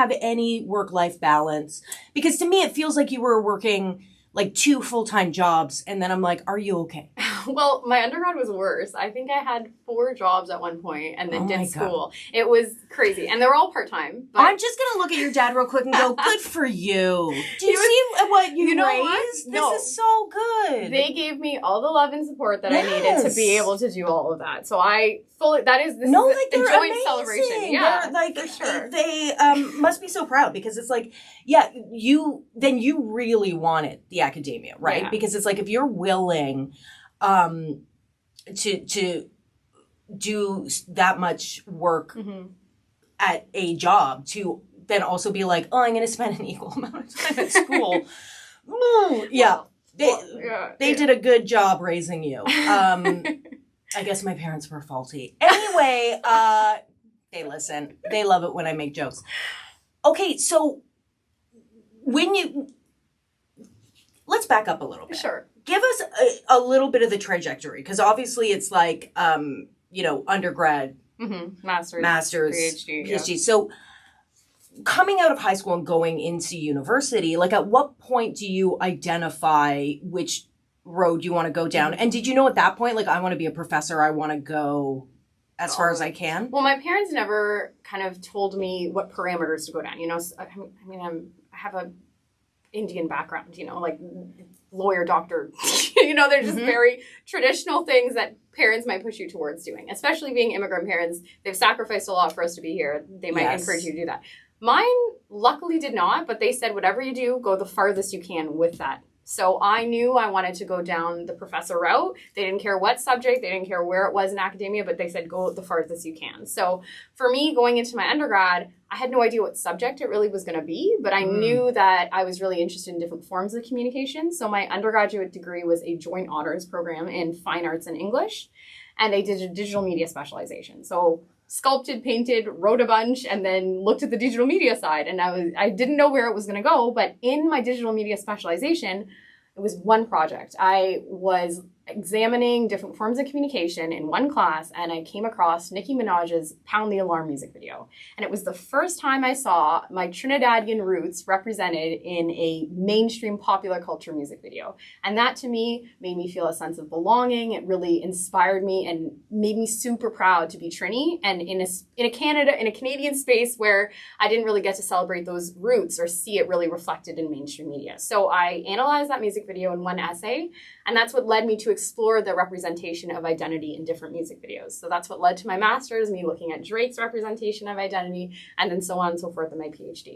have any work-life balance? Because to me, it feels like you were working like 2 full-time jobs. And then I'm like, are you okay? Well, my undergrad was worse. I think I had 4 jobs at one point and then did school. God. It was crazy. And they were all part-time. But I'm just going to look at your dad real quick and go, good for you. Do you see what you know raised? What? This No. is so good. They gave me all the love and support that I needed to be able to do all of that. So I fully, this is a joint amazing. celebration. Yeah, they're, like, for sure. They must be so proud because it's like, you really wanted the academia, right? Yeah. Because it's like, if you're willing to do that much work at a job to then also be like, oh, I'm going to spend an equal amount of time at school. They did a good job raising you. I guess my parents were faulty. Anyway, they listen. They love it when I make jokes. Okay, so let's back up a little bit. Sure. Give us a little bit of the trajectory, because obviously it's like, undergrad, master's, PhD. Yeah. So coming out of high school and going into university, like at what point do you identify which road you want to go down? And did you know at that point, like, I want to be a professor, I want to go as far as I can? Well, my parents never kind of told me what parameters to go down. I have a Indian background, like lawyer, doctor, they're just very traditional things that parents might push you towards doing, especially being immigrant parents. They've sacrificed a lot for us to be here. They might encourage you to do that. Mine luckily did not, but they said, whatever you do, go the farthest you can with that. So I knew I wanted to go down the professor route. They didn't care what subject, they didn't care where it was in academia, but they said, go the farthest you can. So for me, going into my undergrad, I had no idea what subject it really was going to be, but I knew that I was really interested in different forms of communication. So my undergraduate degree was a joint honors program in fine arts and English, and I did a digital media specialization. So sculpted, painted, wrote a bunch, and then looked at the digital media side. And I didn't know where it was going to go, but in my digital media specialization, it was one project. I was examining different forms of communication in one class, and I came across Nicki Minaj's Pound the Alarm music video. And it was the first time I saw my Trinidadian roots represented in a mainstream popular culture music video. And that, to me, made me feel a sense of belonging. It really inspired me and made me super proud to be Trini, and in a Canadian space where I didn't really get to celebrate those roots or see it really reflected in mainstream media. So I analyzed that music video in one essay, and that's what led me to explore the representation of identity in different music videos. So that's what led to my master's, me looking at Drake's representation of identity, and then so on and so forth in my PhD.